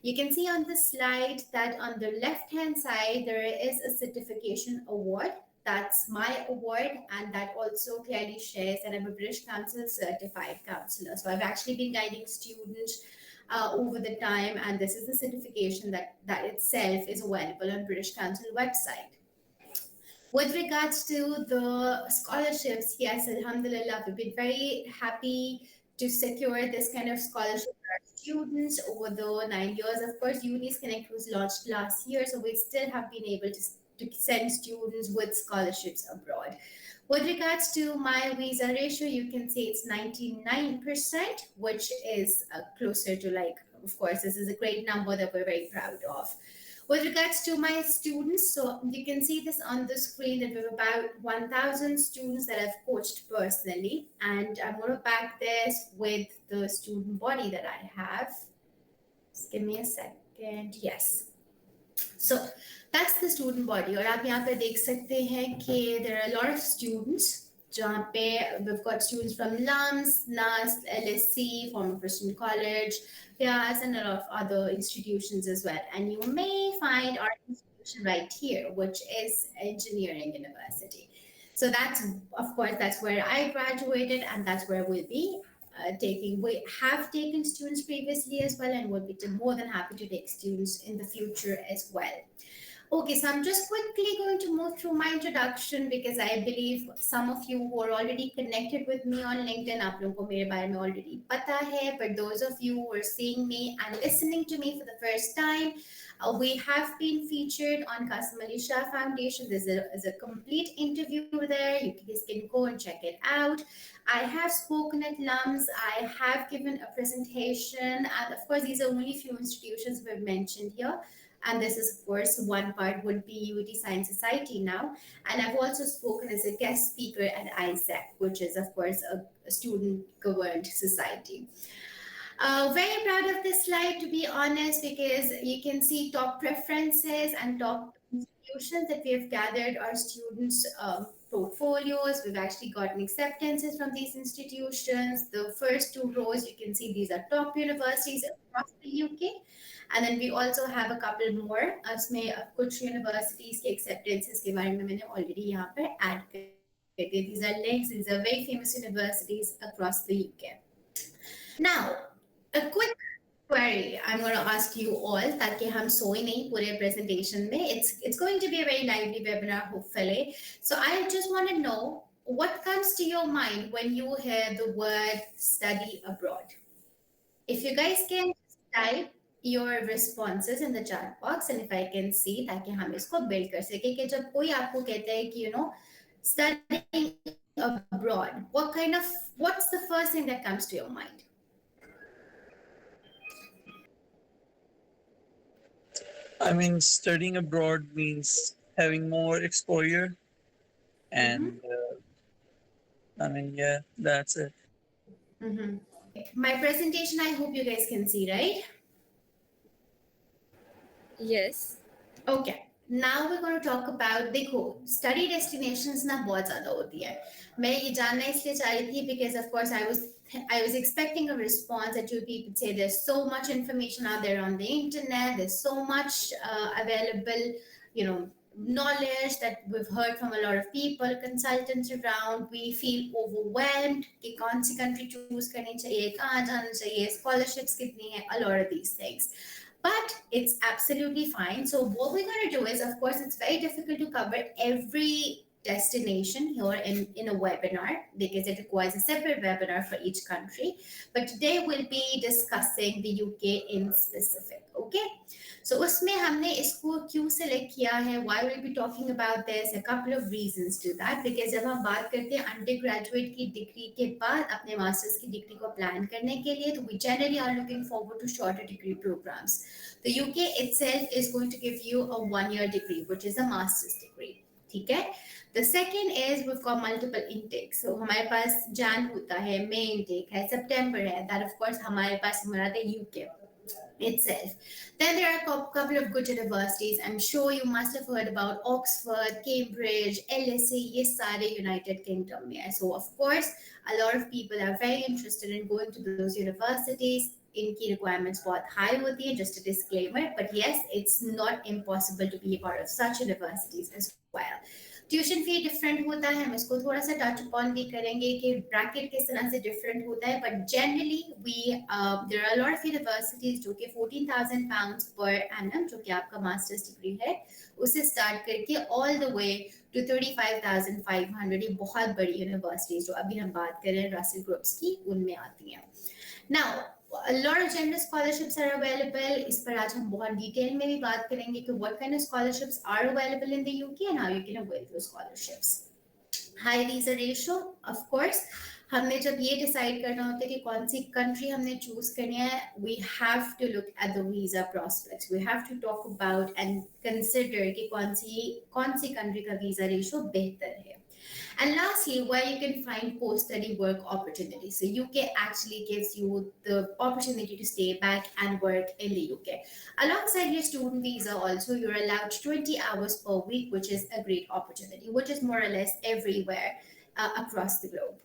You can see on the slide that on the left hand side, there is a certification award. That's my award, and that also clearly shares that I'm a British Council certified counselor. So I've actually been guiding students over the time, and this is the certification that itself is available on British Council website. With regards to the scholarships, yes, Alhamdulillah, we've been very happy to secure this kind of scholarship for our students over the 9 years. Of course, UnizConnect was launched last year, so we still have been able to send students with scholarships abroad. With regards to my visa ratio, you can see it's 99%, which is closer to, like, of course, this is a great number that we're very proud of. With regards to my students, so you can see this on the screen that we have about 1,000 students that I've coached personally, and I'm going to back this with the student body that I have. Just give me a second. Yes. So that's the student body. और आप यहाँ पे देख सकते हैं कि there are a lot of students जहाँ पे we've got students from LUMS, NAS, LSC, former Christian College, PIAS, and a lot of other institutions as well. And you may find our institution right here, which is Engineering University. So that's, of course, that's where I graduated, and that's where we'll be we have taken students previously as well, and we'll be more than happy to take students in the future as well. Okay, so I'm just quickly going to move through my introduction because I believe some of you who are already connected with me on LinkedIn, आप लोगों को मेरे बारे में already पता है, but those of you who are seeing me and listening to me for the first time, we have been featured on Qasim Ali Shah Foundation. There's a complete interview there. You guys can go and check it out. I have spoken at LUMS. I have given a presentation. And of course, these are only few institutions we've mentioned here. And this is, of course, one part would be UT Science Society now. And I've also spoken as a guest speaker at ISAC, which is, of course, a student-governed society. Very proud of this slide, to be honest, because you can see top preferences and top institutions that we have gathered our students' portfolios. We've actually gotten acceptances from these institutions. The first two rows, you can see these are top universities across the UK. And then we also have a couple more. उसमें कुछ universities के acceptances के बारे में मैंने already यहाँ पर add कर दिए. These are links. These are very famous universities across the UK. Now, a quick query I'm going to ask you all ताकि हम सोए नहीं पूरे presentation में. It's going to be a very lively webinar, hopefully. So I just want to know what comes to your mind when you hear the word study abroad. If you guys can type your responses in the chat box, and if I can see ताकि हम इसको build कर सके कि जब कोई आपको कहता है कि studying abroad, what's the first thing that comes to your mind? I mean, studying abroad means having more exposure, and I mean, yeah, that's it. My presentation, I hope you guys can see, right? Yes. Okay. Now we're going to talk about, देखो, study destinations ना बहुत ज़्यादा होती है. मैं ये जानना इसलिए चाह रही थी because of course I was expecting a response that you people say there's so much information out there on the internet, there's so much available, knowledge that we've heard from a lot of people, consultants around. We feel overwhelmed कि कौन सी country choose करनी चाहिए, कहाँ जाना चाहिए, scholarships कितनी है, a lot of these things. But it's absolutely fine. So what we're going to do is, of course, it's very difficult to cover every destination here in a webinar because it requires a separate webinar for each country. But today we'll be discussing the UK in specific. Okay. So उसमें हमने इसको क्यों select किया है? Why we'll be talking about this? A couple of reasons to that. Because जब हम बात करते हैं undergraduate की degree के बाद अपने masters की degree को plan करने के लिए, तो we generally are looking forward to shorter degree programs. The UK itself is going to give you a 1-year degree, which is a master's degree. ठीक है? The second is we've got multiple intakes. So हमारे पास Jan होता है, May intake है, September है. That of course हमारे पास हमारा UK itself. Then there are a couple of good universities. I'm sure you must have heard about Oxford, Cambridge, LSE, ये सारे United Kingdom में. So of course, a lot of people are very interested in going to those universities. इनकी requirements बहुत high होती है, just a disclaimer, but yes, it's not impossible to be a part of such universities as well. Tuition fee different होता है, हम इसको थोड़ा सा टच अपॉन भी करेंगे कि ब्रैकेट किस तरह से डिफरेंट होता है, but generally we there are lot of universities जो कि 14,000 पाउंड्स पर एनम, जो कि आपका मास्टर्स डिग्री है, उससे स्टार्ट करके ऑल द वे टू 35,500, ये बहुत बड़ी यूनिवर्सिटीज जो अभी हम बात कर रहे हैं रसल ग्रुप्स की, उनमें आती हैं. Now, a lot of general scholarships are available. इस पर आज हम बहुत डिटेल में भी बात करेंगे कि what kind of scholarships are available in the UK and how you can avail those scholarships. High visa ratio, of course. हमने जब ये डिसाइड करना होता है कि कौन सी कंट्री हमने चूज करनी है, we have to look at the visa prospects. We have to talk about and consider कि कौन सी कंट्री का वीजा रेशो बेहतर है. And lastly, where you can find post-study work opportunities. So UK actually gives you the opportunity to stay back and work in the UK. Alongside your student visa, also you're allowed 20 hours per week, which is a great opportunity, which is more or less everywhere across the globe.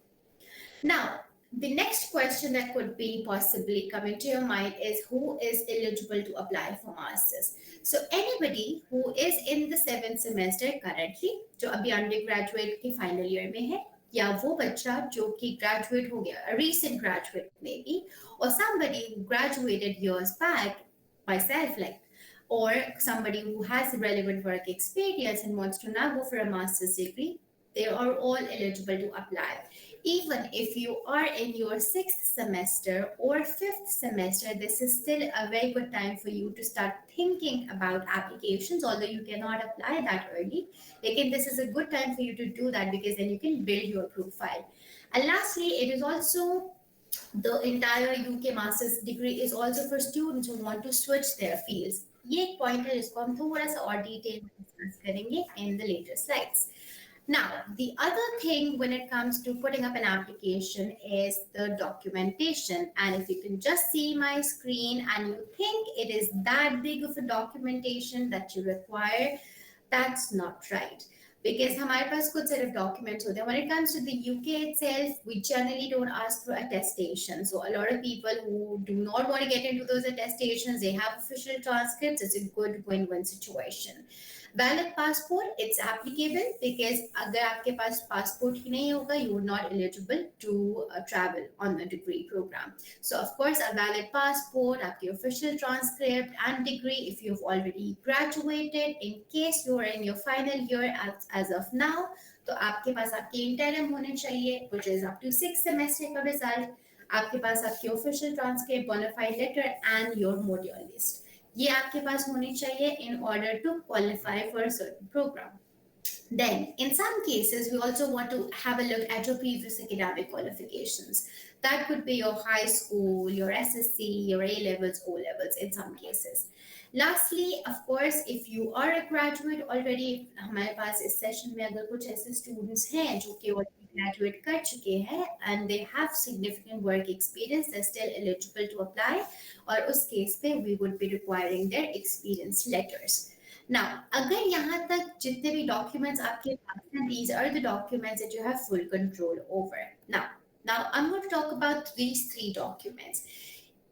Now, the next question that could be possibly coming to your mind is who is eligible to apply for masters? So anybody who is in the 7th semester currently, जो अभी undergraduate के final year में है, या वो बच्चा जो कि graduate हो गया, a recent graduate maybe, or somebody who graduated years back, myself like, or somebody who has relevant work experience and wants to now go for a master's degree, they are all eligible to apply. Even if you are in your 6th semester or 5th semester, this is still a very good time for you to start thinking about applications, although you cannot apply that early. Again, this is a good time for you to do that because then you can build your profile. And lastly, it is also the entire UK master's degree is also for students who want to switch their fields. ये एक point है जिसको हम थोड़ा सा और detail में discuss करेंगे in the later slides. Now, the other thing when it comes to putting up an application is the documentation. And if you can just see my screen and you think it is that big of a documentation that you require, that's not right. Because हमारे पास कुछ set of documents होते हैं. When it comes to the UK itself, we generally don't ask for attestation. So a lot of people who do not want to get into those attestations, they have official transcripts. It's a good win-win situation. Valid passport, it's applicable because अगर आपके पास passport ही नहीं होगा, you are not eligible to travel on the degree program. So of course, a valid passport, आपके official transcript and degree if you've already graduated. In case you are in your final year as of now, तो आपके पास आपके interim होने चाहिए, which is up to 6 semester का result. आपके पास आपके official transcript, bona fide letter and your module list. ये आपके पास होनी चाहिए in order to qualify for a certain program. Then, in some cases, we also want to have a look at your previous academic qualifications. That could be your high school, your SSC, your A levels, O levels in some cases. Lastly, of course, if you are a graduate already, हमारे पास इस session में अगर कुछ ऐसे students हैं जो कि already graduate कर चुके हैं and they have significant work experience, they're still eligible to apply. और उस केस पे we would be requiring their experience letters. Now, अगर यहाँ तक जितने भी documents आपके पास हैं, these are the documents that you have full control over. Now I'm going to talk about these 3 documents.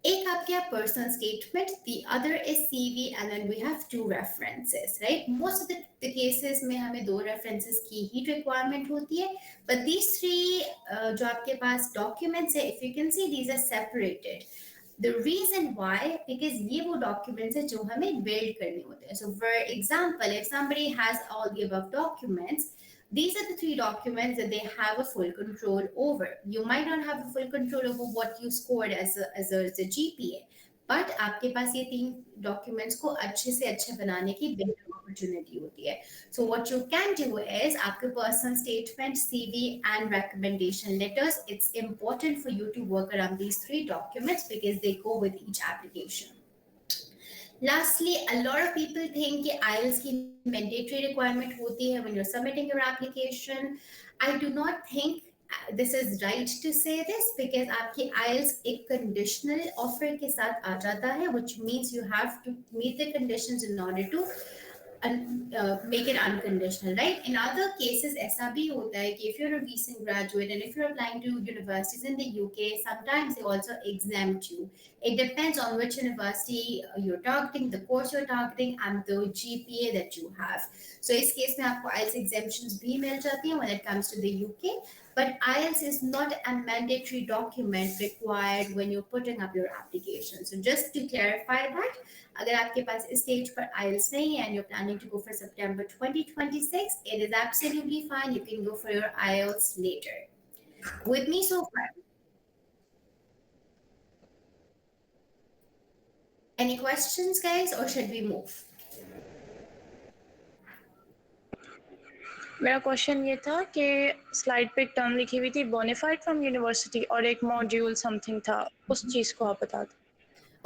एक आपके personal statement, the other is CV, and then we have 2 references, right? Most of the cases में हमें 2 references की ही requirement होती है, but these 3 जो आपके पास documents है, if you can see, these are separated. The reason why, because ये वो documents है जो हमें build करने होते हैं. So for example, if somebody has all the above documents, these are the 3 documents that they have a full control over. You might not have a full control over what you scored as a GPA, but आपके पास ये 3 documents को अच्छे से अच्छे बनाने की better opportunity होती है. So what you can do is आपके personal statement, CV and recommendation letters. It's important for you to work around these 3 documents because they go with each application. Lastly, a lot of people think कि IELTS की mandatory requirement होती है when you're submitting your application. I do not think this is right to say this because आपकी IELTS एक conditional offer के साथ आ जाता है, which means you have to meet the conditions in order to make it unconditional, right? In other cases, ऐसा भी होता है कि if you're a recent graduate and if you're applying to universities in the UK, sometimes they also exempt you. It depends on which university you're targeting, the course you're targeting, and the GPA that you have. So इस case में आपको IELTS exemptions भी मिल जाती हैं when it comes to the UK. But IELTS is not a mandatory document required when you're putting up your application. So just to clarify that, अगर आपके पास इस stage पर IELTS नहीं है and you're planning to go for September 2026, it is absolutely fine. You can go for your IELTS later. With me so far? Any questions, guys, or should we move? मेरा question ये था कि slide पे एक term लिखी हुई थी bonafide from university और एक मॉड्यूल समथिंग था, उस चीज़ को आप बता दें।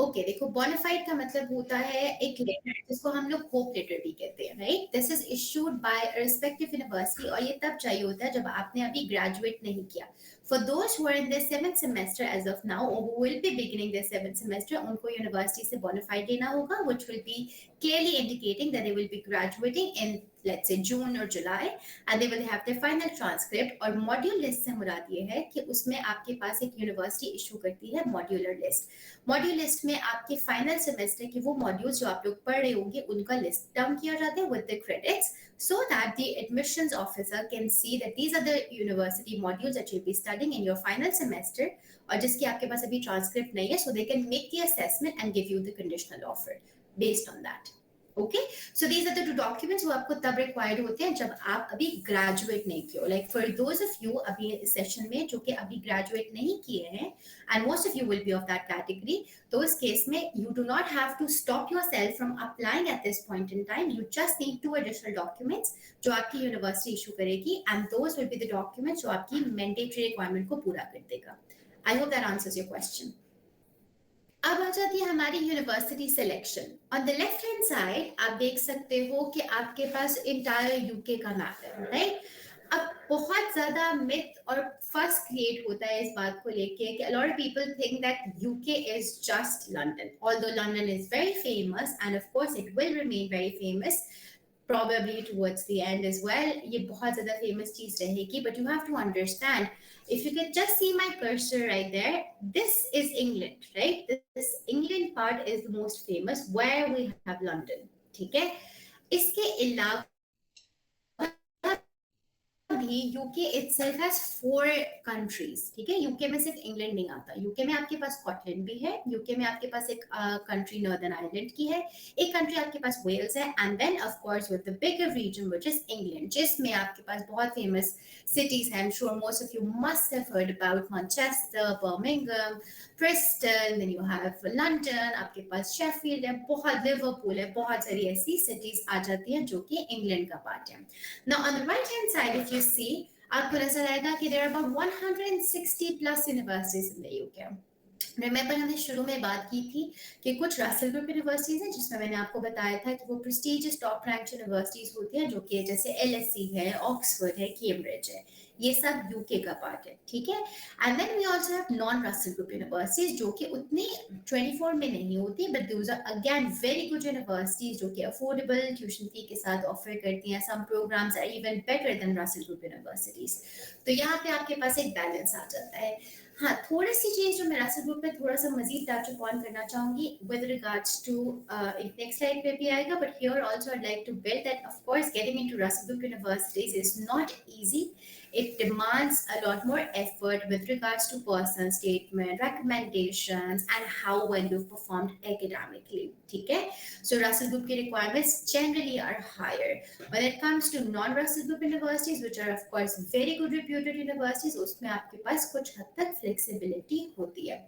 ओके देखो, बोनाफाइड का मतलब होता है एक लेटर जिसको हम लोग होप लेटर भी कहते हैं, right? This is issued by respective university और ये तब चाहिए होता है जब आपने अभी ग्रेजुएट नहीं किया। For those who are in their 7th semester as of now और who will be beginning their 7th semester, उनको यूनिवर्सिटी से बोनाफाइड लेना होगा, which will be clearly indicating that they will be graduating in, let's say, June or July, and they will have their final transcript. और module list से मुराद ये है कि उसमें आपके पास एक यूनिवर्सिटी इशू करती है मॉड्यूलर लिस्ट। मॉड्यूल लिस्ट में आपके फाइनल सेमेस्टर के वो मॉड्यूल्स जो आप लोग पढ़ रहे होंगे उनका लिस्ट डाउन किया जाता है with the credits, so that the admissions officer can see that these are the university modules that you'll be studying in your final semester और जिसकी आपके पास अभी ट्रांसक्रिप्ट नहीं है, so they can make the assessment and give you the conditional offer based on that. Okay, so these are the two documents जो आपको तब required होते हैं जब आप अभी graduate नहीं किए हो। Like for those of you अभी इस session में जो कि अभी graduate नहीं किए हैं, and most of you will be of that category, तो इस case में you do not have to stop yourself from applying at this point in time. You just need 2 additional documents जो आपकी university issue करेगी, and those will be the documents जो आपकी mandatory requirement को पूरा कर देगा। I hope that answers your question. अब आ जाती है हमारी university selection. On the left hand side आप देख सकते हो कि आपके पास इंटायर यूके का मैप है, राइट? अब बहुत ज्यादा मिथ और फर्स्ट क्रिएट होता है इस बात को लेके कि a lot of people think that UK is just London, although London is very famous and of course it will remain very famous probably towards the end as well. ये बहुत ज़्यादा famous चीज़ रहेगी, but you have to understand, if you can just see my cursor right there, this is England, right? This England part is the most famous where we have London, ठीक है? इसके अलावा भी UK itself has 4 countries, ठीक है? UK में सिर्फ England नहीं आता, यूके में आपके पास स्कॉटलैंड भी है, यूके में आपके पास एक कंट्री नॉर्दर्न आयरलैंड की है, एक कंट्री आपके पास वेल्स है, and then of course with the bigger region which is England, जिसमें आपके पास बहुत फेमस cities हैं. I'm sure most of you must have heard about Manchester, Birmingham, Bristol, then you have London, आपके पास Sheffield है, बहुत Liverpool है, बहुत सारी ऐसी cities आ जाती हैं जो कि इंग्लैंड का पार्ट है. Now on the right hand side, if you see, आपको नजर आएगा कि there are about 160 plus universities in the UK. Remember हमने शुरू में बात की थी कि कुछ रसल ग्रुप यूनिवर्सिटीज हैं जिसमें मैंने आपको बताया था कि वो प्रेस्टिजियस टॉप रैंक यूनिवर्सिटीज होती हैं जो कि जैसे LSE है, ऑक्सफोर्ड है, कैम्ब्रिज है, ये सब यूके का पार्ट है, ठीक है? And then we also have non Russell group universities जो कि उतनी 24 में नहीं होती, but those are again very good universities जो कि अफोर्डेबल ट्यूशन फी के साथ ऑफर करती हैं. Some programmes are even better than Russell group universities. तो यहाँ पे आपके पास एक बैलेंस आ जाता है. हाँ, थोड़ी सी चीज जो मैं रसल ग्रुप पे थोड़ा सा मजीद टच अपॉन करना चाहूंगी with regards to next slide पे भी आएगा, but here also I like to build that of course getting into Russell group universities is not easy. It demands a lot more effort with regards to personal statement, recommendations, and how well you've performed academically. Okay? So Russell Group की requirements generally are higher. When it comes to non-Russell Group universities, which are of course very good reputed universities, उसमें आपके पास कुछ हद तक flexibility होती है.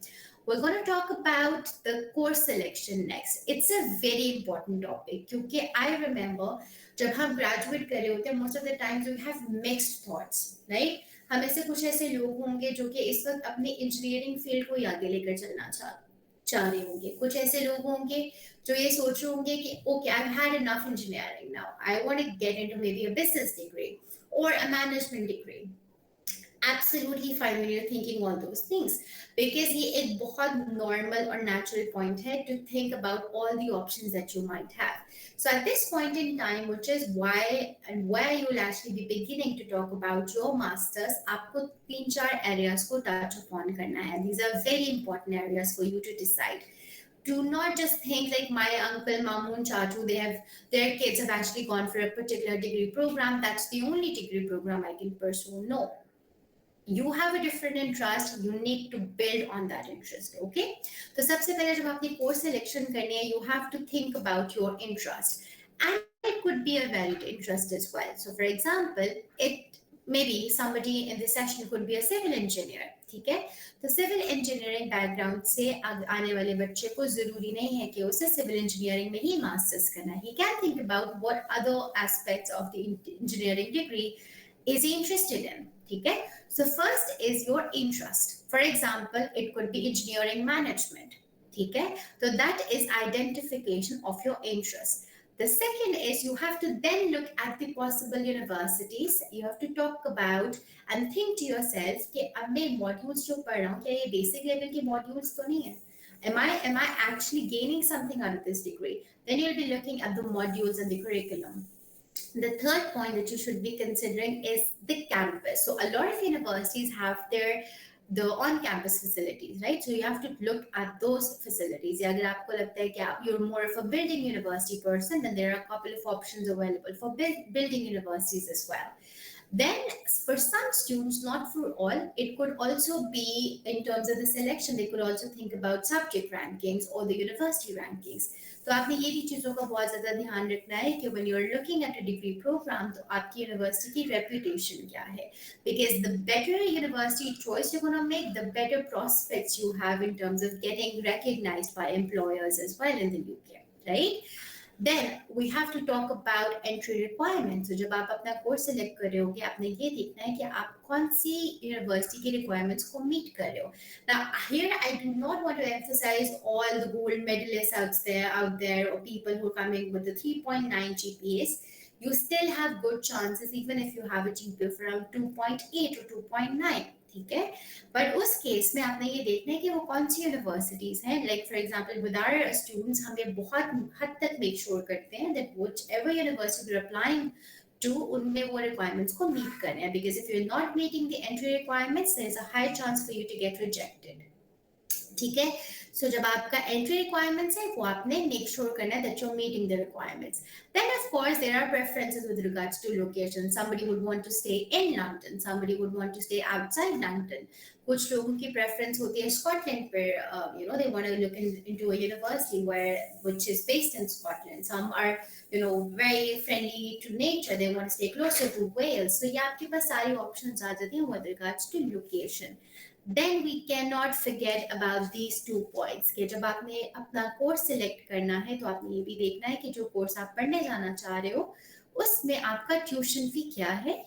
We're going to talk about the course selection next. It's a very important topic क्योंकि I remember जब हम ग्रेजुएट कर रहे होते हैं most of the times we have mixed thoughts, right? हम ऐसे कुछ ऐसे लोग होंगे जो कि इस वक्त अपनी इंजीनियरिंग फील्ड को आगे लेकर चलना चाह रहे होंगे, कुछ ऐसे लोग होंगे जो ये सोच रहे होंगे कि okay I have had enough engineering, now I want to get into maybe a business degree और a management degree. Absolutely fine when you're thinking all those things, because ये एक बहुत normal or natural point है to think about all the options that you might have. So at this point in time, which is why and where you'll actually be beginning to talk about your masters, आपको तीन चार areas को touch upon करना है. These are very important areas for you to decide. Do not just think like my uncle, mamun, chatu, they have their kids have actually gone for a particular degree program. That's the only degree program I can pursue. No, you have a different interest, you need to build on that interest. Okay, तो सबसे पहले जब आपने course selection करनी है, you have to think about your interest, and it could be a varied interest as well. So for example, it maybe somebody in this session could be a civil engineer. ठीक है, तो civil engineering background से आने वाले बच्चे को जरूरी नहीं है कि उसे सिविल इंजीनियरिंग में ही मास्टर्स करना है. He can think about what other aspects of the engineering degree is he interested in. ठीक है, so first is your interest. For example, it could be engineering management. ठीक है, so that is identification of your interest. The second is you have to then look at the possible universities. You have to talk about and think to yourself कि अब मैं modules जो पढ़ रहा हूँ क्या ये basic level के modules तो नहीं है? Am I actually gaining something out of this degree? Then you'll be looking at the modules and the curriculum. The third point that you should be considering is the campus. So a lot of universities have their the on-campus facilities, right? So you have to look at those facilities. या अगर आपको लगता है कि you're more of a building university person, then there are a couple of options available for building universities as well. Then, for some students, not for all, it could also be in terms of the selection, they could also think about subject rankings or the university rankings. तो आपने ये भी चीज़ों का बहुत ज़्यादा ध्यान रखना है कि when you're looking at a degree program, तो आपकी university की reputation क्या है? Because the better university choice you're gonna make, the better prospects you have in terms of getting recognized by employers as well in the UK, right? Then we have to talk about entry requirements. So जब आप अपना course select कर रहे होगे, आपने ये देखना है कि आप कौन सी यूनिवर्सिटी की रिक्वायरमेंट्स को मीट कर रहे हो. Now here I do not want to emphasize all the gold medalists out there or people who are coming with the 3.9 GPAs. You still have good chances even if you have a GPA of around 2.8 or 2.9. ठीक है, but उस case में आपने ये देखना है कि वो कौन सी यूनिवर्सिटीज हैं. Like for example with our students हम ये बहुत हद तक मेक श्योर करते हैं that whichever university you are applying to उनमें वो रिक्वायरमेंट्स को मीट करें, because if you are not meeting the entry requirements there is a high chance for you to get rejected. ठीक है, सो जब आपका एंट्री रिक्वायरमेंट्स है वो आपने मेक श्योर करना है that you are meeting the requirements. Then of course there are preferences with regards to location. Somebody would want to stay in London, somebody would want to stay outside London. कुछ लोगों की preference होती है Scotland पर, you know they want to look into a university where which is based in Scotland. Some are very friendly to nature, they want to stay closer to Wales. So ये आपके पास सारी options आ जाती हैं with regards to location. Then we cannot forget about these 2 points कि जब आपने अपना course select करना है तो आपने ये भी देखना है कि जो कोर्स आप पढ़ने जाना चाह रहे हो उसमें आपका ट्यूशन फी क्या है,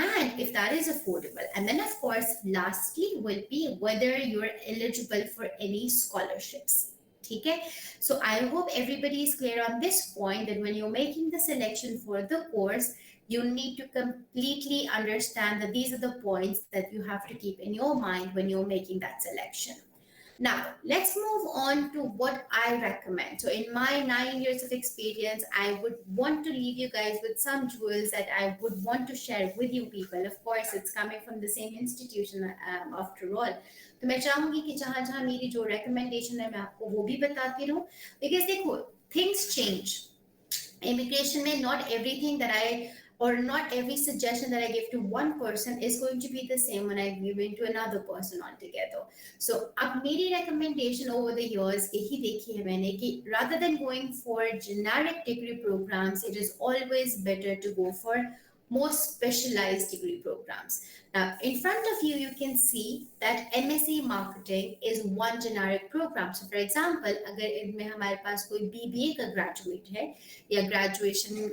and if that is affordable. And then of course lastly will be whether you're eligible for any scholarships. ठीक है, so I hope everybody is clear on this point that when you're making the selection for the course, you need to completely understand that these are the points that you have to keep in your mind when you're making that selection. Now, let's move on to what I recommend. So, in my 9 years of experience, I would want to leave you guys with some jewels that I would want to share with you people. Of course, it's coming from the same institution after all. तो मैं चाहूंगी कि जहां जहां मेरी जो recommendation है मैं आपको वो भी बताती रहूं, because देखो things change. Immigration में not everything that I or not every suggestion that I give to one person is going to be the same when I give it to another person altogether. So अब मेरी recommendation over the years यही देखी है मैंने कि rather than going for generic degree programs, it is always better to go for more specialized degree programs. Now, in front of you, you can see that MSc Marketing is one generic program. So, for example, अगर इनमें हमारे पास कोई BBA का graduate है या graduation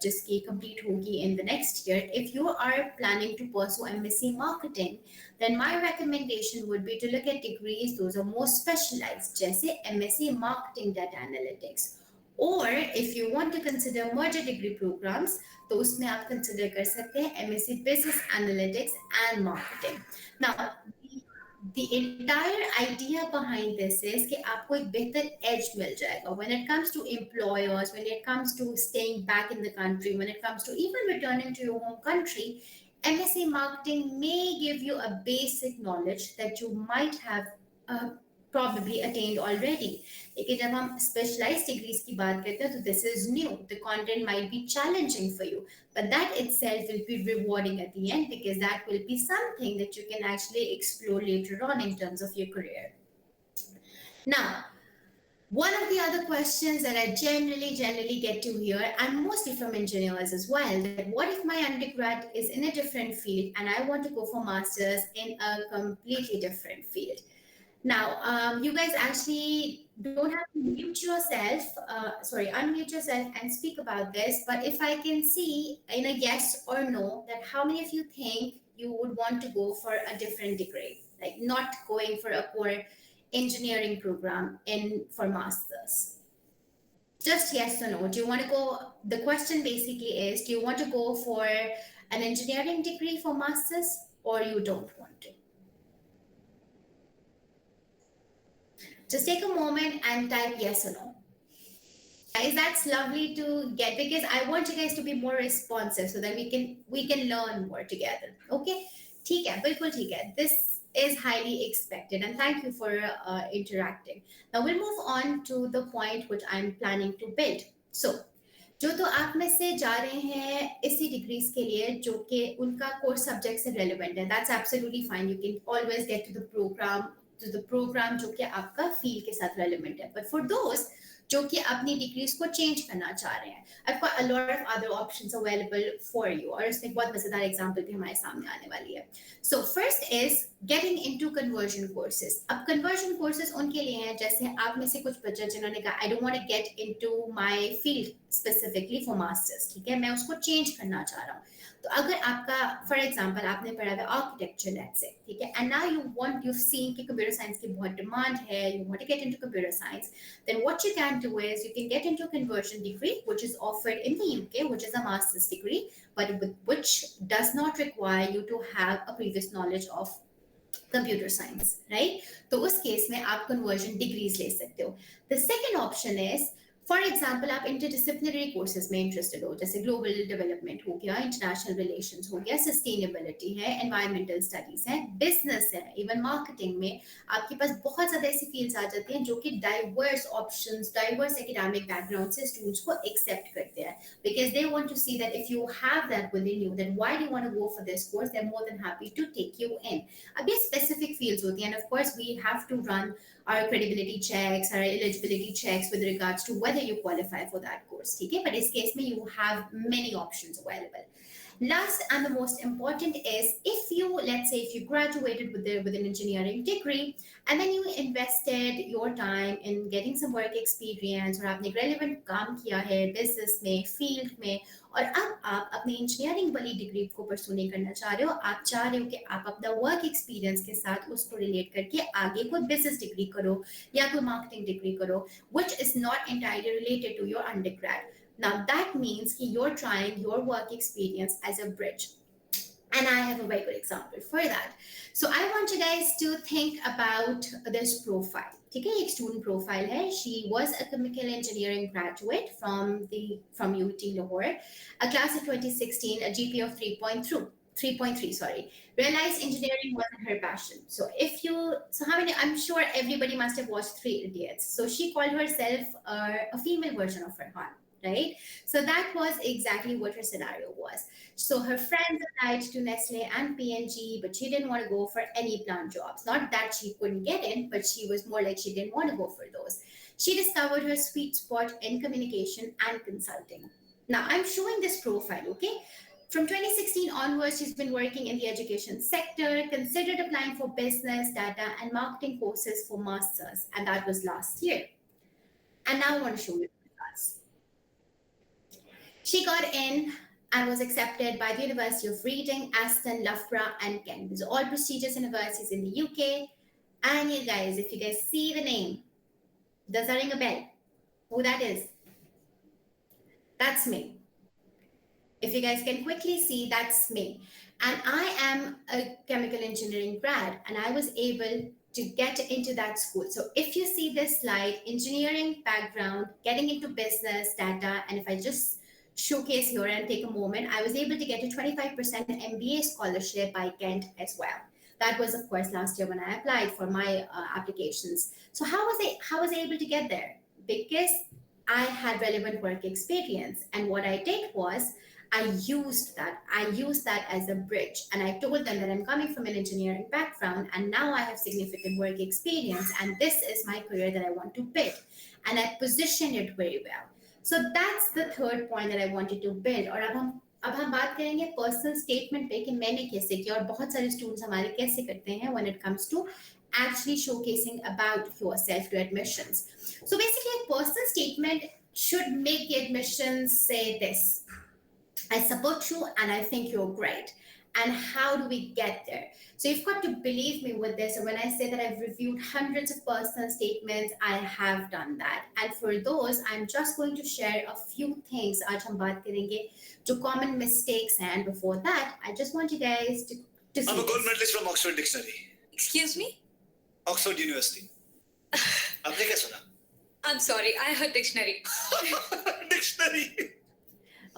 जिसकी complete होगी in the next year, if you are planning to pursue MSc Marketing, then my recommendation would be to look at degrees those are more specialized, जैसे MSc Marketing Data Analytics, और if you want to consider merger degree programmes तो उसमें आप कंसिडर कर सकते हैं MSc business analytics and marketing. Now the entire idea behind this is कि आपको एक बेहतर edge मिल जाएगा when it comes to employers, when it comes to staying back in the country, when it comes to even returning to your home country. MSc marketing may give you a basic knowledge that you might have uh, probably attained already. लेकिन जब हम specialized degrees की बात करते हैं तो this is new. The content might be challenging for you, but that itself will be rewarding at the end because that will be something that you can actually explore later on in terms of your career. Now, one of the other questions that I generally get to hear, and mostly from engineers as well, that what if my undergrad is in a different field and I want to go for masters in a completely different field? Now, you guys actually don't have to mute yourself, unmute yourself and speak about this. But if I can see in a yes or no, that how many of you think you would want to go for a different degree, like not going for a core engineering program in for masters? Just yes or no. Do you want to go? The question basically is, do you want to go for an engineering degree for masters, or you don't want to? Just take a moment and type yes or no. Guys, that's lovely to get because I want you guys to be more responsive so that we can learn more together. Okay? ठीक है, बिल्कुल ठीक है. This is highly expected and thank you for interacting. Now we'll move on to the point which I'm planning to build. So, जो तो आप में से जा रहे हैं इसी डिग्रीज के लिए जो कि उनका कोर्स सब्जेक्ट से रेलेवेंट है, that's absolutely fine. You can always get to the programme जो कि आपका फील्ड के साथ रेलेवेंट है. बट फॉर दोस्त जो कि अपनी डिग्रीज को चेंज करना चाह रहे हैं, I've got a lot of other options available for you. और इसमें बहुत मजेदार एग्जांपल भी हमारे सामने आने वाली है. So first is getting into conversion courses. अब conversion courses उनके लिए हैं जैसे आप में से कुछ बच्चे जिन्होंने कहा I don't want to get into my field specifically for masters. ठीक है, मैं उसको चेंज करना चाह रहा हूँ. तो अगर आपका फॉर एग्जांपल आपने पढ़ा है आर्किटेक्चर लेट्स से, ठीक है, एंड नाउ यू सीन कि कंप्यूटर साइंस की बहुत डिमांड है, you want to get into computer science, then what you can do is you can get into a conversion degree which is offered in the UK, which is a master's degree, but which does not require you to have a previous knowledge of computer science, right. तो उस case में आप conversion degrees ले सकते हो. The second option is for example आप interdisciplinary courses में interested हो, जैसे ग्लोबल डेवलपमेंट हो गया, इंटरनेशनल रिलेशंस हो गया, सस्टेनेबिलिटी है, एनवायरमेंटल स्टडीज है, बिजनेस है, इवन मार्केटिंग में आपके पास बहुत ज्यादा ऐसी फील्ड्स आ जाती हैं जो कि diverse options, diverse academic background से स्टूडेंट्स को एक्सेप्ट करते हैं because they want to see that if you have that within you, then why do you want to go for this course? They're more than happy to take you in. अब ये specific fields होती हैं, and of course we have to run our credibility checks, our eligibility checks with regards to whether you qualify for that course. ठीक है, but इस case में you have many options available. Last and the most important is if you, let's say, if you graduated with an engineering degree and then you invested your time in getting some work experience और आपने relevant काम किया है business में, field में, और अब आप अपनी इंजीनियरिंग वाली डिग्री को परसू नहीं करना चाह रहे हो, आप चाह रहे हो कि आप अपना वर्क एक्सपीरियंस के साथ उसको रिलेट करके आगे कोई बिजनेस डिग्री करो या कोई मार्केटिंग डिग्री करो which is not entirely related to your undergrad. Now that means that you're trying your work experience as a bridge. And I have a very good example for that. So I want you guys to think about this profile. ठीक है, एक student profile है. She was a chemical engineering graduate from UT Lahore, a class of 2016, a GPA of 3.3, sorry. Realized engineering wasn't her passion. I'm sure everybody must have watched Three Idiots. So she called herself a female version of Farhan, right? So that was exactly what her scenario was. So her friends applied to Nestle and P&G, but she didn't want to go for any plant jobs. Not that she couldn't get in, but she was more like she didn't want to go for those. She discovered her sweet spot in communication and consulting. Now I'm showing this profile, okay? From 2016 onwards, she's been working in the education sector, considered applying for business, data, and marketing courses for masters, and that was last year. And now I want to show you the results. She got in and was accepted by the University of Reading, Aston, Loughborough, and Kent. These are all prestigious universities in the UK. And you guys, if you guys see the name, does that ring a bell? Who that is? That's me. If you guys can quickly see, that's me. And I am a chemical engineering grad, and I was able to get into that school. So if you see this slide, engineering background, getting into business, data, and if I just showcase here and take a moment, I was able to get a 25% MBA scholarship by Kent as well. That was, of course, last year when I applied for my applications. So how was I able to get there? Because I had relevant work experience, and what I did was I used that as a bridge, and I told them that I'm coming from an engineering background and now I have significant work experience and this is my career that I want to build, and I positioned it very well. So that's the third point that I wanted to build. और अब हम बात करेंगे personal statement पे कि मैंने कैसे किया और बहुत सारे स्टूडेंट्स हमारे कैसे करते हैं when it comes to actually showcasing about yourself to admissions. So basically a personal statement should make the admissions say this: I support you and I think you're great. And how do we get there? So you've got to believe me with this. And when I say that I've reviewed hundreds of personal statements, I have done that. And for those, I'm just going to share a few things. आज हम बात करेंगे जो common mistakes हैं. And before that, I just want you guys to see. I'm a gold medalist from Oxford Dictionary. Excuse me? Oxford University. आपने क्या सुना? I'm sorry, I heard dictionary. Dictionary.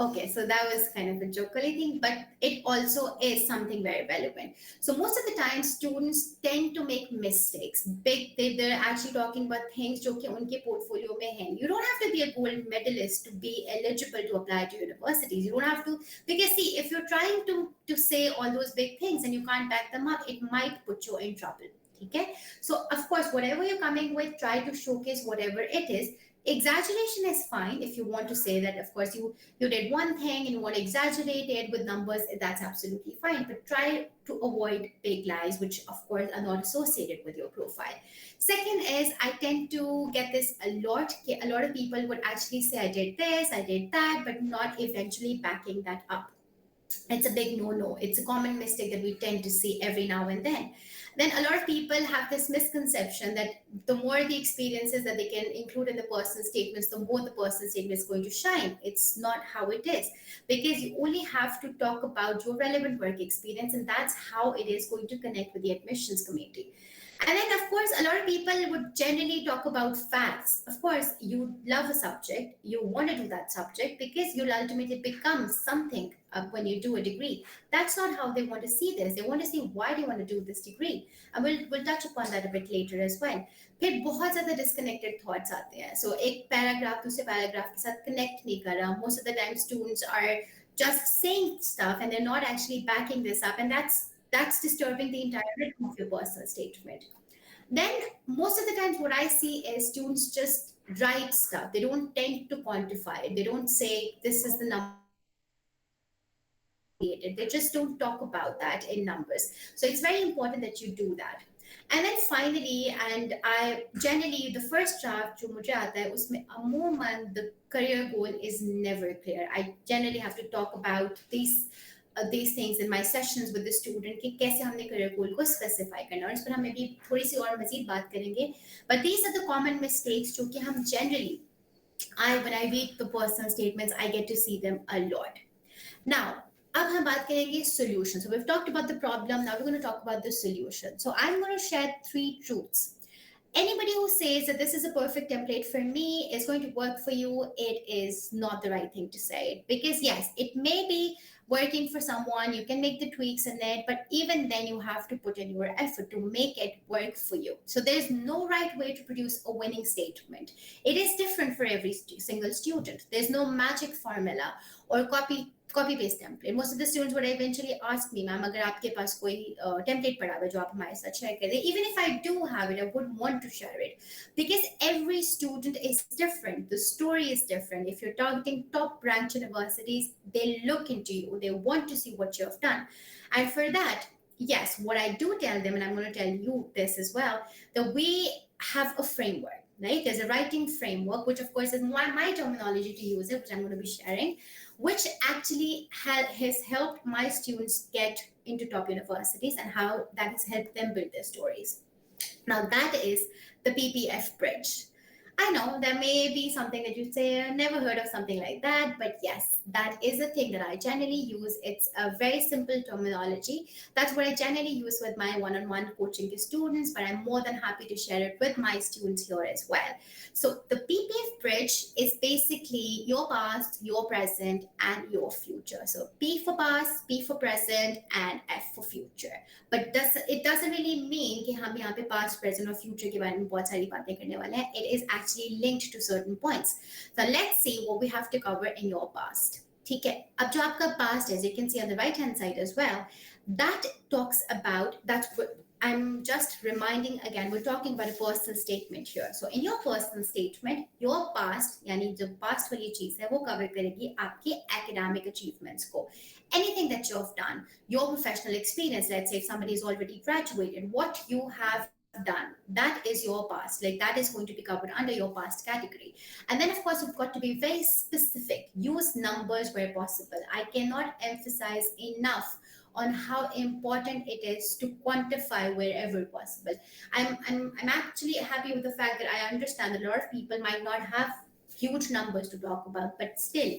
Okay, so that was kind of a jokey thing, but it also is something very relevant. So most of the time, students tend to make mistakes. They're actually talking about things जो कि उनके portfolio में हैं. You don't have to be a gold medalist to be eligible to apply to universities. You don't have to, because see, if you're trying to say all those big things and you can't back them up, it might put you in trouble. Okay? So of course, whatever you're coming with, try to showcase whatever it is. Exaggeration is fine if you want to say that, of course, you did one thing and you want to exaggerate it with numbers, that's absolutely fine. But try to avoid big lies, which of course are not associated with your profile. Second is, I tend to get this a lot. A lot of people would actually say, I did this, I did that, but not eventually backing that up. It's a big no-no. It's a common mistake that we tend to see every now and then. Then a lot of people have this misconception that the more the experiences that they can include in the personal statements, the more the personal statement is going to shine. It's not how it is, because you only have to talk about your relevant work experience, and that's how it is going to connect with the admissions committee. And then, of course, a lot of people would generally talk about facts. Of course, you love a subject, you want to do that subject because you'll ultimately become something when you do a degree. That's not how they want to see this. They want to see why do you want to do this degree. And we'll touch upon that a bit later as well. फिर बहुत ज़्यादा disconnected thoughts आते हैं. So एक paragraph दूसरे paragraph के साथ connect नहीं कर रहा. Most of the time students are just saying stuff and they're not actually backing this up. And that's disturbing the entire rhythm of your personal statement. Then most of the times what I see is students just write stuff. They don't tend to quantify it. They don't say this is the number created. They just don't talk about that in numbers. So it's very important that you do that. And then finally, and I generally, the first draft जो मुझे आता है उसमें अमूमन the career goal is never clear. I generally have to talk about these things in my sessions with the student कि कैसे हमने career goal को specify करना और इस पर हम maybe थोड़ी सी और मज़ीद बात करेंगे. But these are the common mistakes जो कि हम generally, when I read the personal statements, I get to see them a lot. Now, अब हम बात करेंगे solution. So we've talked about the problem. Now we're going to talk about the solution. So I'm going to share 3 truths. Anybody who says that this is a perfect template for me is going to work for you, it is not the right thing to say. Because yes, it may be working for someone, you can make the tweaks in it, but even then you have to put in your effort to make it work for you. So there's no right way to produce a winning statement. It is different for every single student. There's no magic formula or copy paste template. Most of the students would eventually ask me, ma'am, अगर आपके पास कोई template पड़ा है जो आप हमारे साथ share कर दें. Even if I do have it, I wouldn't want to share it because every student is different. The story is different. If you're targeting top ranked universities, they look into you. They want to see what you have done. And for that, yes, what I do tell them, and I'm going to tell you this as well, that we have a framework, right? There's a writing framework, which of course is my terminology to use it, which I'm going to be sharing, which actually has helped my students get into top universities and how that has helped them build their stories. Now that is the PPF bridge. I know there may be something that you say, I've never heard of something like that, but yes, that is a thing that I generally use. It's a very simple terminology. That's what I generally use with my one on one coaching to students, but I'm more than happy to share it with my students here as well. So, the PPF bridge is basically your past, your present, and your future. So, P for past, P for present, and F for future. But it doesn't really mean कि हम यहाँ पे past present और future के बारे में बहुत सारी बातें करने वाले हैं it is actually linked to certain points so let's see what we have to cover in your past ठीक है अब जो आपका पास्ट है you can see on the right hand side as well that talks about that's I'm just reminding again, we're talking about a personal statement here. So in your personal statement, your past, यानी जो past वाली चीज है वो cover करेगी आपके academic achievements को. Anything that you have done, your professional experience, let's say if somebody is already graduated, what you have done, that is your past. Like that is going to be covered under your past category. And then of course you've got to be very specific. Use numbers where possible. I cannot emphasize enough on how important it is to quantify wherever possible. I'm actually happy with the fact that I understand that a lot of people might not have huge numbers to talk about, but still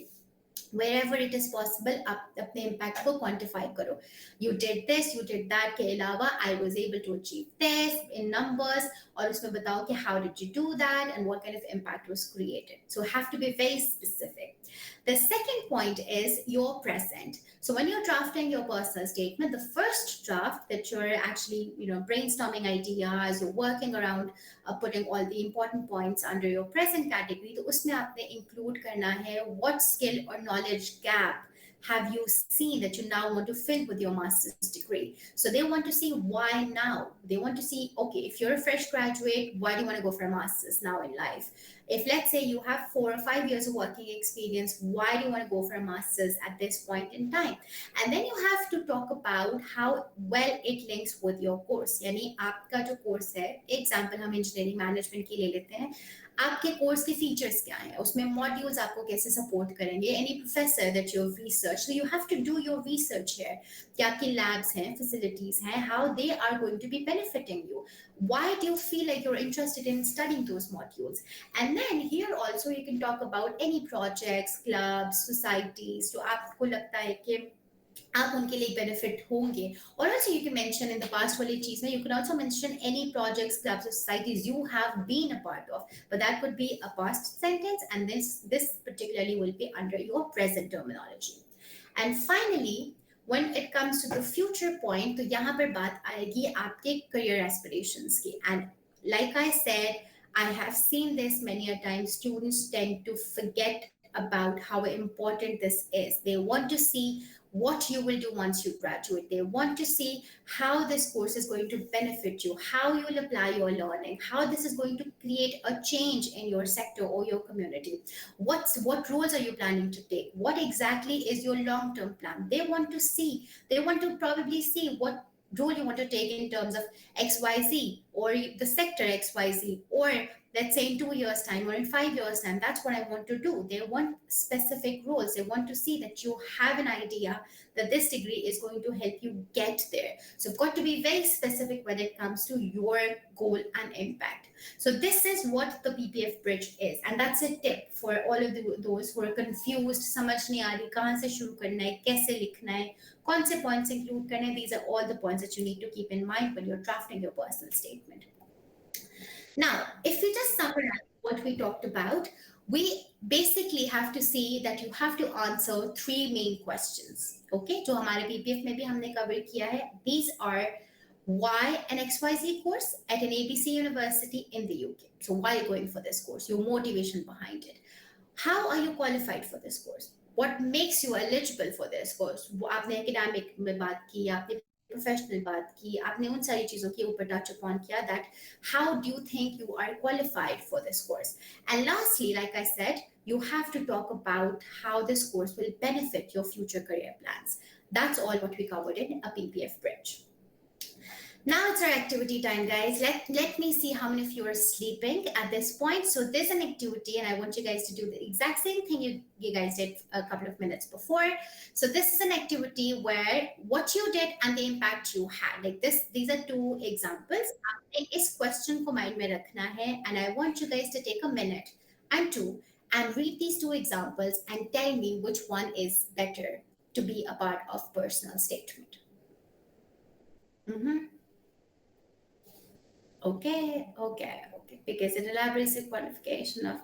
wherever it is possible आप अपने impact को quantify करो. You did this, you did that के अलावा I was able to achieve this in numbers और उसमें बताओ कि how did you do that and what kind of impact was created. So have to be very specific. The second point is your present. So when you're drafting your personal statement, the first draft that you're actually, brainstorming ideas, you're working around putting all the important points under your present category, तो उसमें आपने include करना है what skill or knowledge gap have you seen that you now want to fill with your master's degree. So they want to see why now. They want to see, okay, if you're a fresh graduate, why do you want to go for a master's now in life? If let's say you have 4 or 5 years of working experience, why do you want to go for a master's at this point in time? And then you have to talk about how well it links with your course. यानी आपका जो course है, example हम engineering management की ले लेते हैं, आपके कोर्स के फीचर्स क्या हैं, उसमें मॉड्यूल्स आपको कैसे सपोर्ट करेंगे, any professor that you have research, so you have to do your research here कि आपके लैब्स हैं, फैसिलिटीज हैं, how they are going to be benefiting you, why do you feel like you're interested in studying those modules. And then here also you can talk about any projects, clubs, societies जो आपको लगता है कि आप उनके लिए benefit होंगे. और also you can mention in the past वाली चीज में you can also mention any projects, clubs or societies you have been a part of, but that could be a past sentence and this particularly will be under your present terminology. And finally when it comes to the future point, तो यहाँ पर बात आएगी आपके career aspirations की. And like I said, I have seen this many a time, students tend to forget about how important this is. They want to see what you will do once you graduate. They want to see how this course is going to benefit you, how you will apply your learning, how this is going to create a change in your sector or your community. What roles are you planning to take? What exactly is your long-term plan? They want to see, they want to probably see what role you want to take in terms of XYZ or the sector XYZ, or let's say in 2 years time or in 5 years time, that's what I want to do. They want specific roles. They want to see that you have an idea that this degree is going to help you get there. So you've got to be very specific when it comes to your goal and impact. So this is what the PPF bridge is, and that's a tip for all of those who are confused, समझ नहीं आ रही कहाँ से शुरू करना है, कैसे लिखना है, कौन से points include करने. These are all the points that you need to keep in mind when you're drafting your personal statement. Now, if we just summarize what we talked about, we basically have to see that you have to answer 3 main questions. Okay, जो हमारे PPF में भी हमने cover किया है. These are why an XYZ course at an ABC university in the UK. So why are you going for this course? Your motivation behind it. How are you qualified for this course? What makes you eligible for this course? आपने academic में बात की, आपने professional बात की, आपने उन सारी चीजों के ऊपर touch upon किया, that how do you think you are qualified for this course? And lastly, like I said, you have to talk about how this course will benefit your future career plans. That's all what we covered in a PPF bridge. Now it's our activity time, guys. Let me see how many of you are sleeping at this point. So there's an activity, and I want you guys to do the exact same thing you guys did a couple of minutes before. So this is an activity where what you did and the impact you had. Like this, these are two examples. आपने इस question को mind में रखना है, and I want you guys to take a minute and two and read these two examples and tell me which one is better to be a part of personal statement. Mm-hmm. Okay. Because it elaborates the qualification of.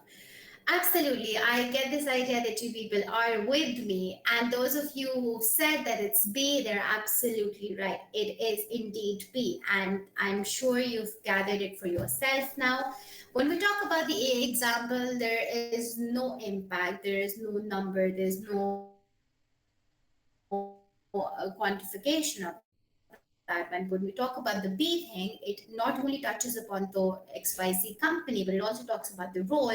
Absolutely, I get this idea that you people are with me, and those of you who said that it's B, they're absolutely right. It is indeed B, and I'm sure you've gathered it for yourself now. When we talk about the A example, there is no impact, there is no number, there's no quantification of that. And when we talk about the B thing, it not only touches upon the XYZ company, but it also talks about the role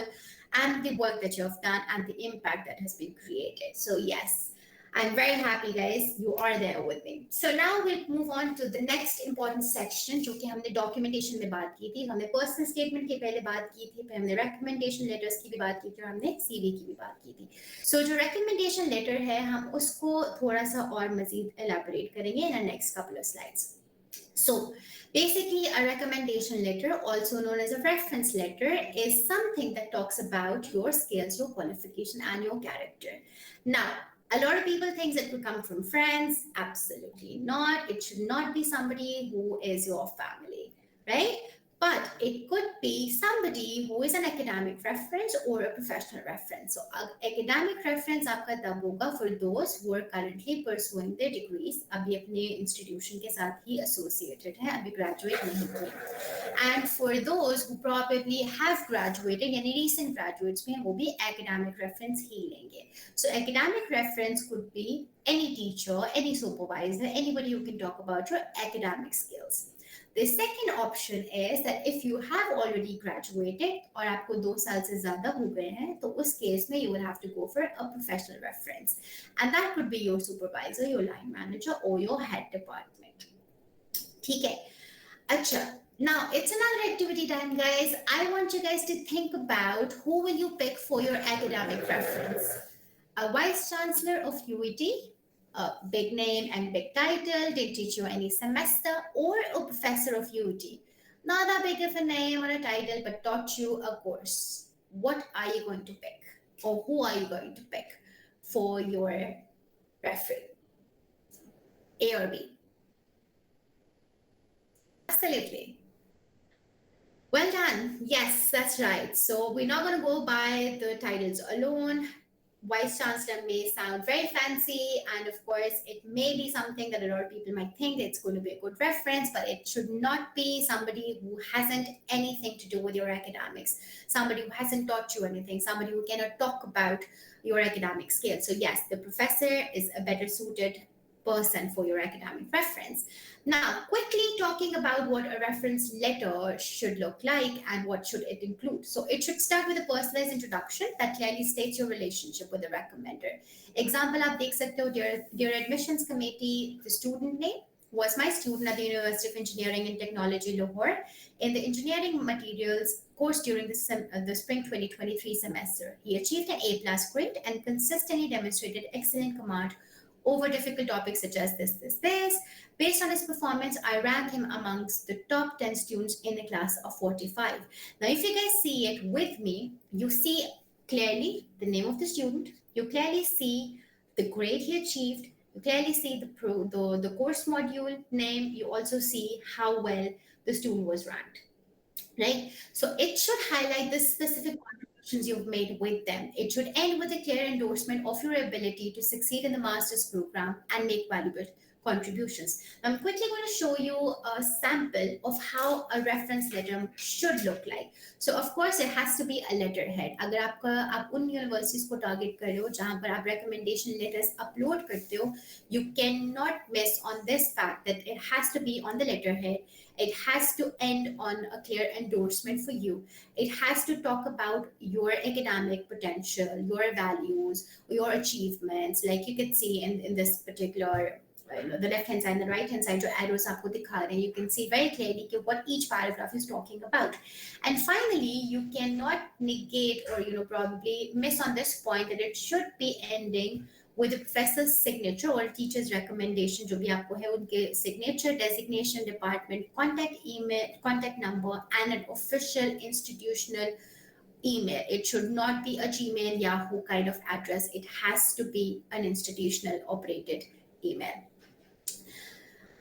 and the work that you have done and the impact that has been created. So yes, I'm very happy, guys. You are there with me. So now we'll move on to the next important section, जो कि हमने documentation में बात की थी, हमने personal statement की पहले बात की थी, फिर हमने recommendation letters की भी बात की थी और हमने CV की भी बात की थी. So जो recommendation letter है, हम उसको थोड़ा सा और मज़ीद elaborate करेंगे in our next couple of slides. So, basically, a recommendation letter, also known as a reference letter, is something that talks about your skills, your qualification, and your character. Now, a lot of people think it could come from friends. Absolutely not. It should not be somebody who is your family, right? But it could be somebody who is an academic reference or a professional reference. So, academic reference आपका तब होगा for those who are currently pursuing their degrees. अभी अपने institution के साथ ही associated हैं, अभी graduate नहीं हुए. And for those who probably have graduated, यानी recent graduates में वो भी academic reference ही लेंगे. So, academic reference could be any teacher, any supervisor, anybody who can talk about your academic skills. The second option is that if you have already graduated और आपको 2 साल से ज़्यादा हो गए हैं, तो उस केस में you will have to go for a professional reference, and that could be your supervisor, your line manager, or your head department. ठीक है? अच्छा. Now it's another activity time, guys. I want you guys to think about who will you pick for your academic reference. A vice chancellor of UET, a big name and big title, didn't teach you any semester, or a professor of UT. Not that big of a name or a title, but taught you a course. What are you going to pick? Or who are you going to pick for your referee? A or B? Absolutely. Well done. Yes, that's right. So we're not going to go by the titles alone. Vice Chancellor may sound very fancy, and of course, it may be something that a lot of people might think it's going to be a good reference, but it should not be somebody who hasn't anything to do with your academics, somebody who hasn't taught you anything, somebody who cannot talk about your academic skills. So, yes, the professor is a better suited person for your academic reference. Now, quickly talking about what a reference letter should look like and what should it include. So it should start with a personalized introduction that clearly states your relationship with the recommender. Example, आप देख सकते हो, dear admissions committee, the student name was my student at the University of Engineering and Technology, Lahore, in the engineering materials course during the spring 2023 semester. He achieved an A+ grade and consistently demonstrated excellent command over difficult topics such as this. Based on his performance, I rank him amongst the top 10 students in a class of 45. Now, if you guys see it with me, you see clearly the name of the student, you clearly see the grade he achieved, you clearly see the course module name, you also see how well the student was ranked, right? So it should highlight the specific contributions you've made with them. It should end with a clear endorsement of your ability to succeed in the master's program and make valuable contributions. I'm quickly going to show you a sample of how a reference letter should look like. So of course it has to be a letterhead. अगर आप उन universities को target कर रहे हो जहाँ पर आप recommendation letters upload करते हो, you cannot miss on this fact that it has to be on the letterhead. It has to end on a clear endorsement for you. It has to talk about your academic potential, your values, your achievements, like you can see in this particular the left hand side and the right hand side जो arrows आपको दिखा रहे हैं, you can see very clearly कि what each paragraph is talking about. And finally, you cannot negate or probably miss on this point that it should be ending with the professor's signature or teacher's recommendation जो भी आपको है उनके signature, designation, department, contact email, contact number, and an official institutional email. It should not be a Gmail, Yahoo kind of address. It has to be an institutional operated email.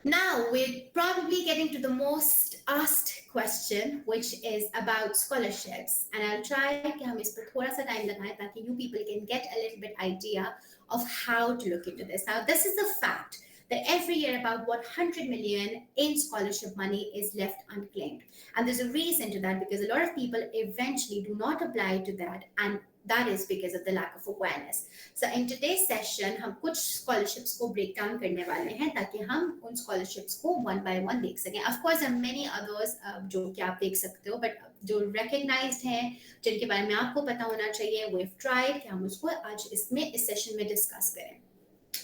Now we're probably getting to the most asked question, which is about scholarships. And I'll try कि हम इस पर थोड़ा सा time लगाएं ताकि you people can get a little bit idea of how to look into this. Now, this is the fact that every year about 100 million in scholarship money is left unclaimed. And there's a reason to that because a lot of people eventually do not apply to that, and that is because of the lack of awareness. So in today's session, हम कुछ scholarships को break down करने वाले हैं ताकि हम उन scholarships को one by one देख सकें. Of course, there are many others जो कि आप देख सकते हो, but जो recognized हैं, जिनके बारे में आपको पता होना चाहिए, we've tried कि हम उसको आज इसमें इस session में discuss करें.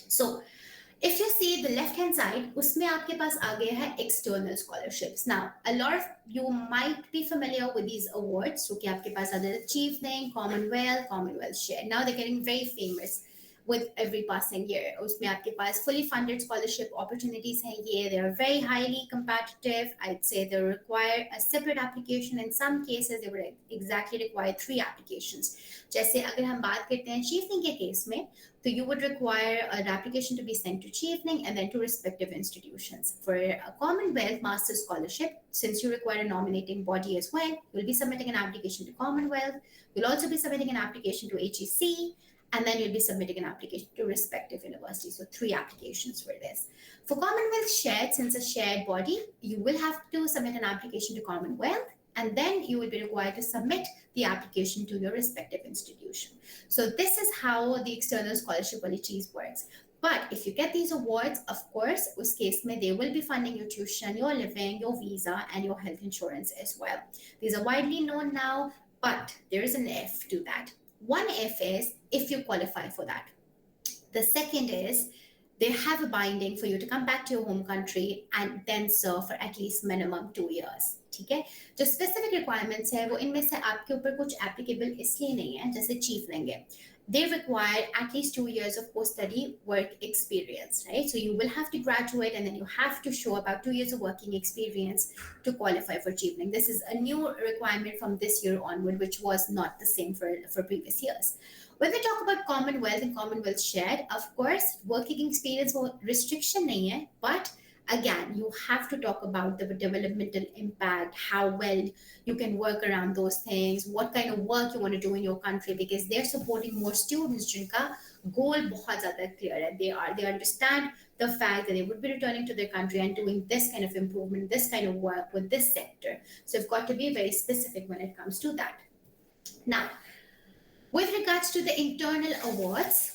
So if you see the left hand side, उसमें आपके पास आ गया है external scholarships. Now, a lot of you might be familiar with these awards. So कि आपके पास are the Achievement, Commonwealth, Commonwealth Share. Now they're getting very famous with every passing year. उसमें आपके पास fully funded scholarship opportunities हैं ये. They are very highly competitive. I'd say they require a separate application. In some cases, they would exactly require 3 applications. जैसे अगर हम बात करते हैं Chevening के case में, so you would require an application to be sent to Chevening and then to respective institutions. For a Commonwealth Master's Scholarship, since you require a nominating body as well, you'll be submitting an application to Commonwealth. You'll also be submitting an application to HEC, and then you'll be submitting an application to respective universities. So 3 applications for this. For Commonwealth Shared, since a shared body, you will have to submit an application to Commonwealth, and then you will be required to submit the application to your respective institution. So this is how the external scholarship policies works. But if you get these awards, of course, उस case में they will be funding your tuition, your living, your visa, and your health insurance as well. These are widely known now, but there is an if to that. One if is if you qualify for that. The second is they have a binding for you to come back to your home country and then serve for at least minimum 2 years. ठीक है, जो specific requirements है वो इनमें से आपके ऊपर कुछ applicable इसलिए नहीं है, जैसे चीफ लेंगे. They require at least 2 years of post-study work experience, right? So you will have to graduate and then you have to show about 2 years of working experience to qualify for Chevening. This is a new requirement from this year onward, which was not the same for previous years. When we talk about Commonwealth and Commonwealth Shared, of course, working experience वो restriction नहीं है, but again, you have to talk about the developmental impact, how well you can work around those things, what kind of work you want to do in your country, because they're supporting more students जिनका goal बहुत ज़्यादा clear है. They understand the fact that they would be returning to their country and doing this kind of improvement, this kind of work with this sector. So you've got to be very specific when it comes to that. Now, with regards to the internal awards,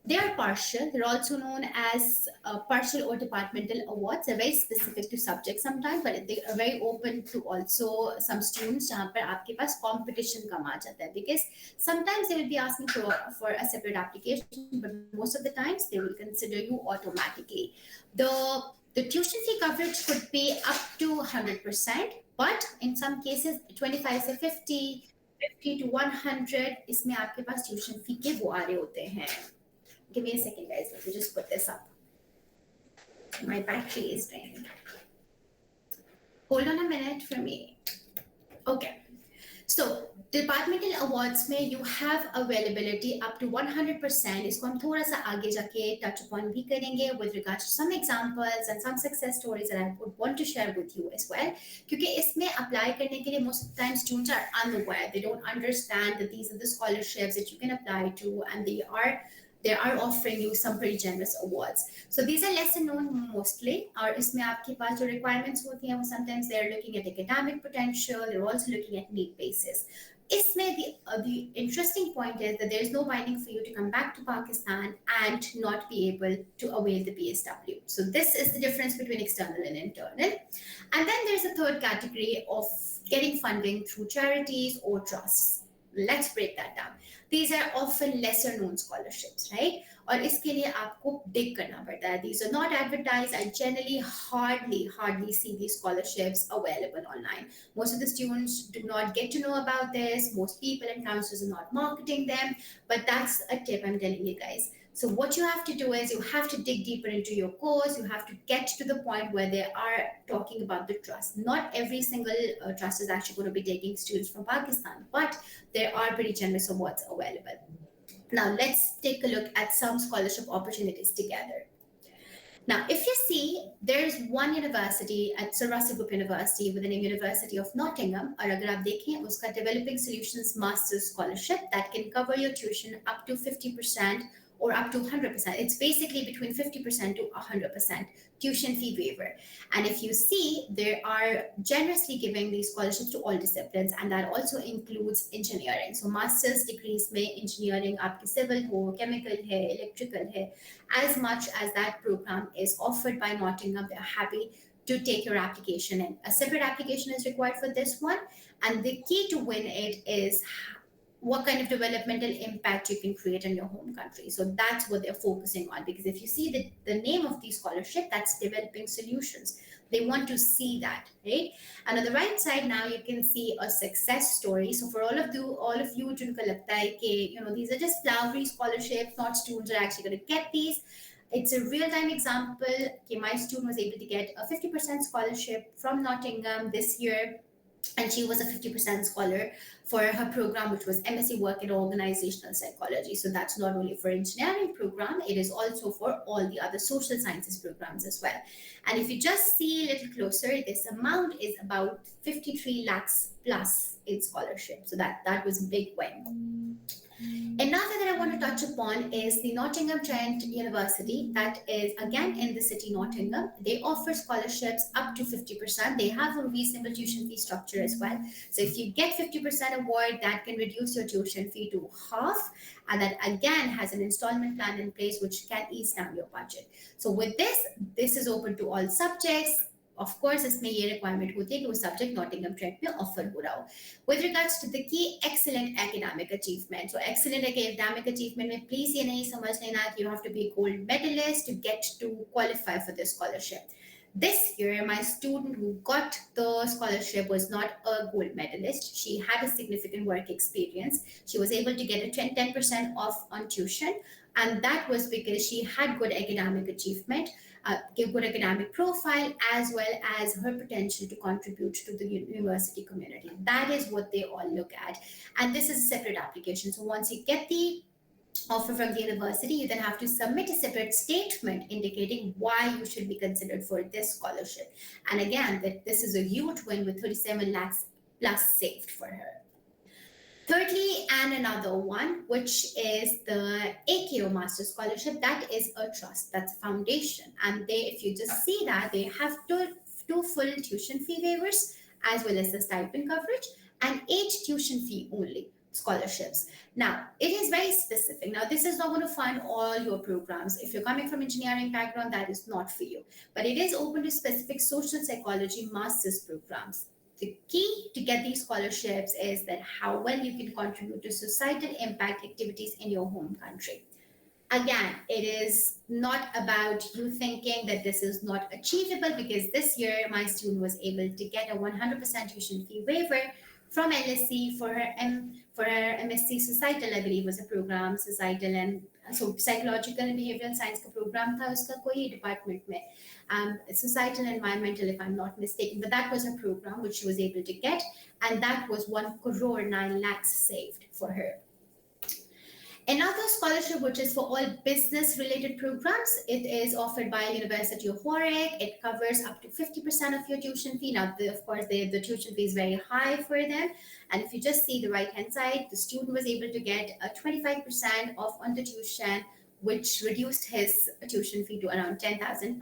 they are partial. They're also known as partial or departmental awards. They're very specific to subjects sometimes, but they are very open to also some students जहाँ पर आपके पास competition कम आ जाता है. Because sometimes they will be asking for a separate application, but most of the times they will consider you automatically. The tuition fee coverage could be up to 100%, but in some cases 25 से 50 to 100 इसमें आपके पास tuition fee के वो आ रहे होते हैं. Give me a second, guys. Let me just put this up. My battery is draining. Hold on a minute for me. Okay. So, departmental awards में you have availability up to 100%. इसको हम थोड़ा सा आगे जाके touch upon भी करेंगे with regards to some examples and some success stories that I would want to share with you as well. क्योंकि इसमें apply करने के लिए most of the time students are unaware. They don't understand that these are the scholarships that you can apply to, and they are offering you some pretty generous awards. So these are lesser known mostly. और इसमें आपके पास जो requirements होती हैं वो sometimes they're looking at academic potential. They're also looking at need basis. इसमें the interesting point is that there is no binding for you to come back to Pakistan and not be able to avail the PSW. So this is the difference between external and internal. And then there's a third category of getting funding through charities or trusts. Let's break that down. These are often lesser known scholarships, right? और इसके लिए आपको dig करना पड़ता है. These are not advertised. I generally hardly see these scholarships available online. Most of the students do not get to know about this. Most people and counselors are not marketing them. But that's a tip I'm telling you guys. So what you have to do is you have to dig deeper into your course. You have to get to the point where they are talking about the trust. Not every single trust is actually going to be taking students from Pakistan, but there are pretty generous awards available. Now let's take a look at some scholarship opportunities together. Now, if you see, there's one university at Sir Russell Group University with the name University of Nottingham, और अगर आप देखें उसका Developing Solutions Master's Scholarship that can cover your tuition up to 50% or up to 100%. It's basically between 50% to 100% tuition fee waiver. And if you see, they are generously giving these scholarships to all disciplines, and that also includes engineering. So master's degrees में engineering आपके civil हो, chemical है, electrical है, as much as that program is offered by Nottingham, they're happy to take your application in. A separate application is required for this one, and the key to win it is what kind of developmental impact you can create in your home country. So that's what they're focusing on, because if you see the name of the scholarship, that's developing solutions. They want to see that, right? And on the right side now you can see a success story. So for all of you जिनको लगता है कि these are just flowery scholarships, not students are actually going to get these. It's a real-time example. My student was able to get a 50% scholarship from Nottingham this year, and she was a 50% scholar for her program, which was MSc Work in Organizational Psychology. So that's not only for engineering program, it is also for all the other social sciences programs as well. And if you just see a little closer, this amount is about 53 lakhs plus in scholarship. So that was a big win. Another that I want to touch upon is the Nottingham Trent University, that is again in the city Nottingham. They offer scholarships up to 50%. They have a reasonable tuition fee structure as well. So if you get 50% award, that can reduce your tuition fee to half, and that again has an installment plan in place which can ease down your budget. So with this is open to all subjects. Of course, इसमें ये requirement होती है कि वो subject Nottingham Trent में offer हो रहा हो. With regards to the key excellent academic achievement, so excellent academic achievement में please ये नहीं समझ लेना कि you have to be a gold medalist to get to qualify for this scholarship. This year, my student who got the scholarship was not a gold medalist. She had a significant work experience. She was able to get a 10% off on tuition, and that was because she had good academic achievement, good academic profile, as well as her potential to contribute to the university community. That is what they all look at. And this is a separate application. So once you get the offer from the university, you then have to submit a separate statement indicating why you should be considered for this scholarship. And again, that this is a huge win with 37 lakhs plus saved for her. Thirdly, and another one, which is the AKO Master Scholarship, that is a trust, that's a foundation. And if you just see that, they have two full tuition fee waivers, as well as the stipend coverage, and 8 tuition fee only scholarships. Now, it is very specific. Now, this is not going to fund all your programs. If you're coming from engineering background, that is not for you. But it is open to specific social psychology master's programs. The key to get these scholarships is that how well you can contribute to societal impact activities in your home country. Again, it is not about you thinking that this is not achievable, because this year my student was able to get a 100% tuition fee waiver from LSE for her MSc Societal, I believe was a program, Societal, and so psychological and behavioral science का program था उसका कोई department में, societal and environmental if I'm not mistaken, but that was a program which she was able to get, and that was 1 crore 9 lakhs saved for her. Another scholarship, which is for all business related programs, it is offered by University of Warwick. It covers up to 50% of your tuition fee. Now, of course, the tuition fee is very high for them. And if you just see the right hand side, the student was able to get a 25% off on the tuition, which reduced his tuition fee to around £10,000.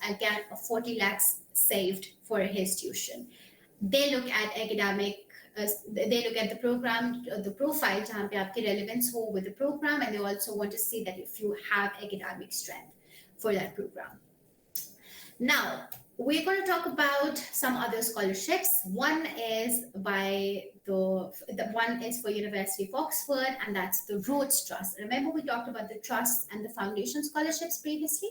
Again, 40 lakhs saved for his tuition. They look at they look at the program, the profile, जहाँ पे आपकी relevance हो with the program, and they also want to see that if you have academic strength for that program. Now, We're going to talk about some other scholarships. One is by the one is for University of Oxford, and that's the Rhodes Trust. Remember, we talked about the trust and the foundation scholarships previously.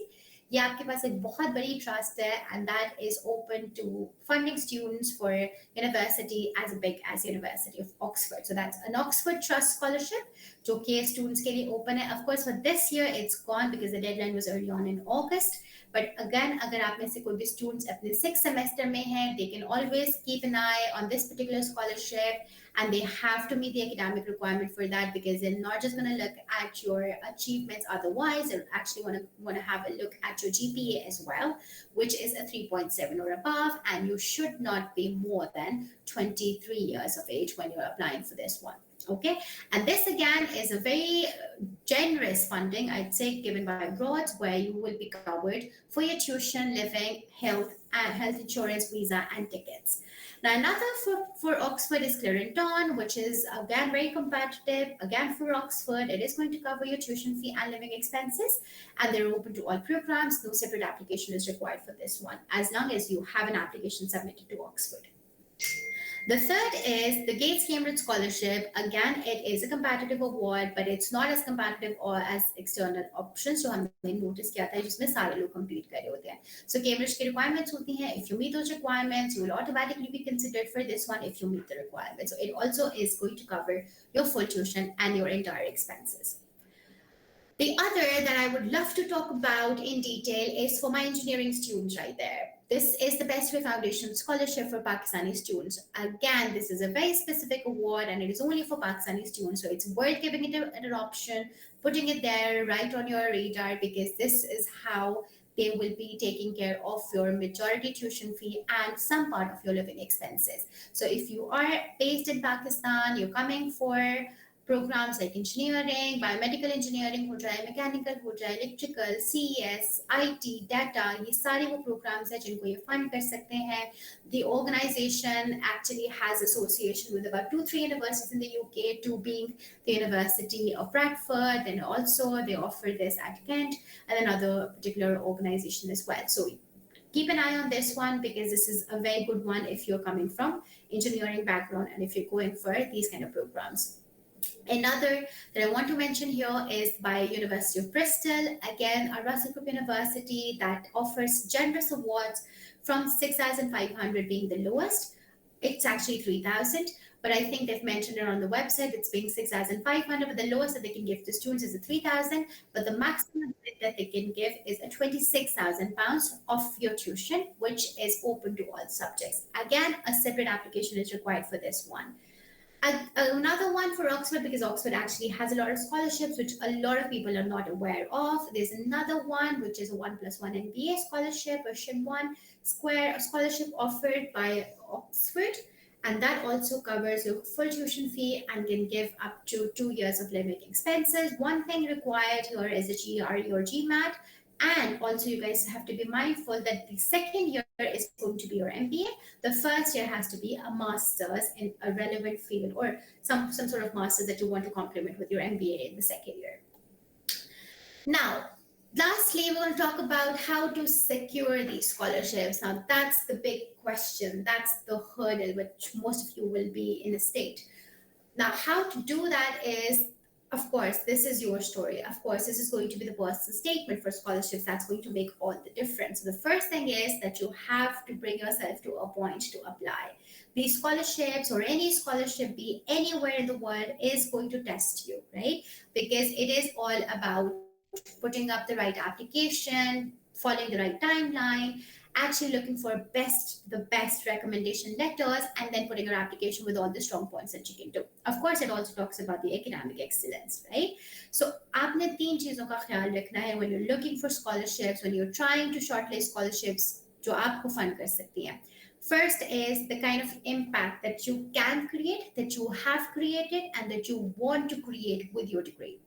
ये आपके पास एक बहुत बड़ी trust है, and that is open to funding students for university as big as University of Oxford. So that's an Oxford Trust scholarship, जो कि students के लिए open है. Of course, for this year it's gone because the deadline was early on in August. But again, अगर आप में से कोई भी students अपने 6th semester में हैं, they can always keep an eye on this particular scholarship, and they have to meet the academic requirement for that, because they're not just going to look at your achievements otherwise. They're actually want to have a look at your GPA as well, which is a 3.7 or above, and you should not be more than 23 years of age when you're applying for this one. Okay, and this again is a very generous funding, I'd say, given by Broad, where you will be covered for your tuition, living, health insurance, visa, and tickets. Now, another for Oxford is Clarendon, which is again very competitive. Again, for Oxford, it is going to cover your tuition fee and living expenses, and they're open to all programs. No separate application is required for this one, as long as you have an application submitted to Oxford. The third is the Gates Cambridge Scholarship. Again, it is a competitive award, but it's not as competitive or as external options जो हमने notice किया था जिसमें सारे लोग compete कर रहे होते हैं. So Cambridge की requirements होती हैं. If you meet those requirements, you will automatically be considered for this one if you meet the requirements. So it also is going to cover your full tuition and your entire expenses. The other that I would love to talk about in detail is for my engineering students right there. This is the Best Way Foundation Scholarship for Pakistani students. Again, this is a very specific award and it is only for Pakistani students. So it's worth giving it an option, putting it there right on your radar, because this is how they will be taking care of your majority tuition fee and some part of your living expenses. So if you are based in Pakistan, you're coming for programs like engineering, biomedical engineering हो जाए, mechanical हो जाए, electrical, CES, IT, data, ये सारे वो programs हैं जिनको ये fund कर सकते हैं. The organization actually has association with about 2-3 universities in the UK, two being the University of Bradford, and also they offer this at Kent and another particular organization as well. So keep an eye on this one, because this is a very good one if you're coming from engineering background and if you're going for these kind of programs. Another that I want to mention here is by University of Bristol, again a Russell Group university that offers generous awards, from 6,500 being the lowest. It's actually 3,000, but I think they've mentioned it on the website. It's being 6,500, but the lowest that they can give to students is a 3,000. But the maximum that they can give is a £26,000 of your tuition, which is open to all subjects. Again, a separate application is required for this one. Another one for Oxford, because Oxford actually has a lot of scholarships which a lot of people are not aware of. There's another one which is a 1+1 MBA scholarship, or SHIM1 Square scholarship offered by Oxford, and that also covers your full tuition fee and can give up to 2 years of living expenses. One thing required here is a GRE or GMAT. And also, you guys have to be mindful that the second year is going to be your MBA. The first year has to be a master's in a relevant field, or some sort of master's that you want to complement with your MBA in the second year. Now, lastly, we're going to talk about how to secure these scholarships. Now, that's the big question. That's the hurdle which most of you will be in a state. Now, how to do that is, of course, this is your story. Of course, this is going to be the personal statement for scholarships that's going to make all the difference. So the first thing is that you have to bring yourself to a point to apply. These scholarships, or any scholarship, be anywhere in the world, is going to test you, right? Because it is all about putting up the right application, following the right timeline, actually looking for the best recommendation letters, and then putting your application with all the strong points that you can do. Of course, it also talks about the academic excellence, right? So आपने तीन चीजों का ख्याल रखना है when you're looking for scholarships, when you're trying to shortlist scholarships जो आपको fund कर सकती हैं. First is the kind of impact that you can create, that you have created, and that you want to create with your degree.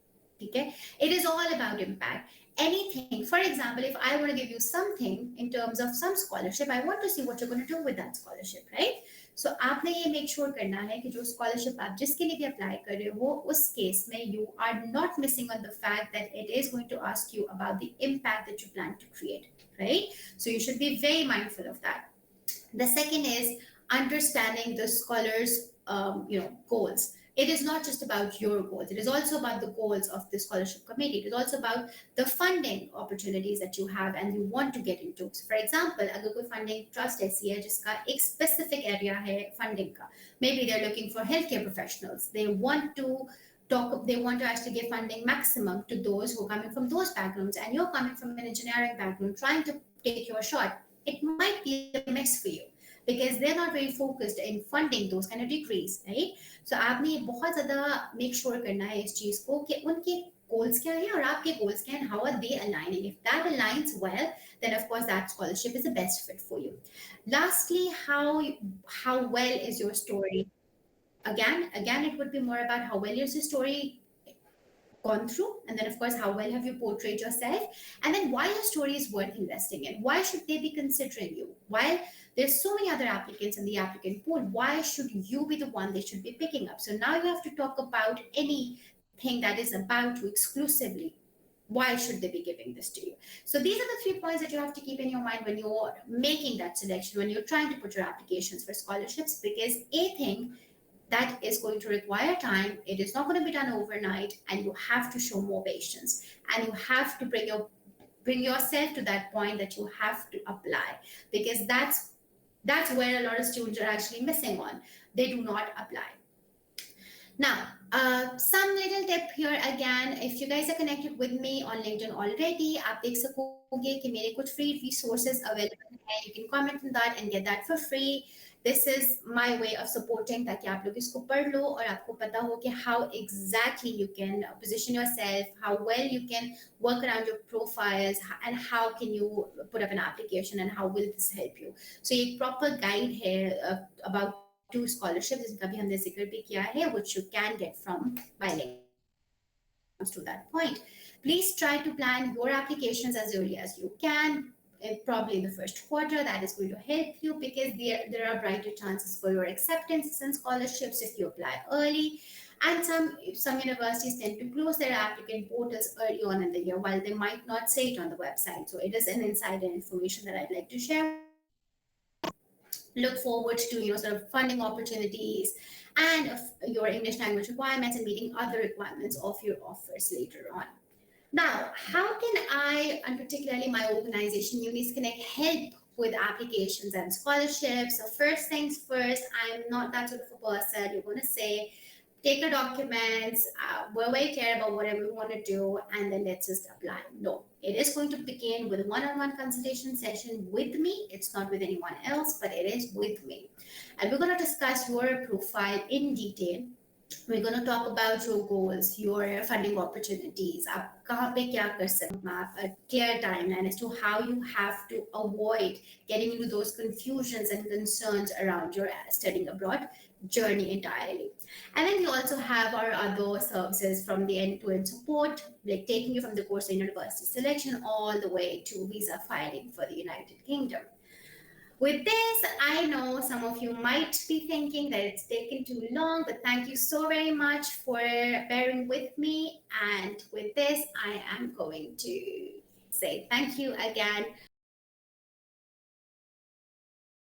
Okay? It is all about impact. Anything, for example, if I want to give you something in terms of some scholarship, I want to see what you're going to do with that scholarship, right? सो आपने ये make sure करना है कि जो scholarship आप जिसके लिए भी अप्लाई कर रहे हो उस केस में you are not missing on the fact that it is going to ask you about the impact that you plan to create, right? So you should be very mindful of that. The second is understanding the scholar's goals. It is not just about your goals. It is also about the goals of the scholarship committee. It is also about the funding opportunities that you have and you want to get into. So for example, अगर कोई funding trust ऐसी है जिसका एक specific area है funding का, maybe they're looking for healthcare professionals. They want to actually give funding maximum to those who are coming from those backgrounds, and you're coming from an engineering background trying to take your shot. It might be a mix for you because they're not very focused in funding those kind of degrees, right? So आपने ये बहुत ज़्यादा make sure करना है इस चीज़ को कि उनके goals क्या हैं और आपके goals क्या हैं, how are they aligning? If that aligns well, then of course that scholarship is the best fit for you. Lastly, how well is your story? Again, it would be more about how well is your story gone through, and then of course how well have you portrayed yourself, and then why your story is worth investing in. Why should they be considering you? While there's so many other applicants in the applicant pool, why should you be the one they should be picking up? So now you have to talk about anything that is about you exclusively. Why should they be giving this to you? So these are the 3 points that you have to keep in your mind when you're making that selection, when you're trying to put your applications for scholarships, because a thing that is going to require time. It is not going to be done overnight, and you have to show more patience, and you have to bring yourself to that point that you have to apply, because that's where a lot of students are actually missing on. They do not apply. Now, some little tip here again. If you guys are connected with me on LinkedIn already, आप देख सकोगे कि मेरे कुछ free resources available हैं. You can comment on that and get that for free. This is my way of supporting ताकि आप लोग इसको पढ़ लो और आपको पता हो कि how exactly you can position yourself, how well you can work around your profiles, and how can you put up an application, and how will this help you. So एक proper guide here about 2 scholarships जिनका भी हमने जिक्र भी किया है, which you can get from my LinkedIn profile when it comes to that point. Please try to plan your applications as early as you can, probably in the first quarter. That is going to help you because there are brighter chances for your acceptance in scholarships if you apply early. And some universities tend to close their applicant portals early on in the year, while they might not say it on the website. So it is an insider information that I'd like to share with you. Look forward to sort of funding opportunities and your English language requirements and meeting other requirements of your offers later on. Now, how can I, and particularly my organization, UnizConnect, help with applications and scholarships? So first things first, I'm not that sort of a person you're going to say, take the documents, we're very clear about whatever we want to do, and then let's just apply. No, it is going to begin with a one-on-one consultation session with me. It's not with anyone else, but it is with me. And we're going to discuss your profile in detail. We're going to talk about your goals, your funding opportunities, आप कहाँ पे क्या कर सकते map, a clear timeline as to how you have to avoid getting into those confusions and concerns around your studying abroad journey entirely. And then we also have our other services from the end-to-end support, like taking you from the course and university selection all the way to visa filing for the United Kingdom. With this, I know some of you might be thinking that it's taken too long, but thank you so very much for bearing with me. And with this, I am going to say thank you again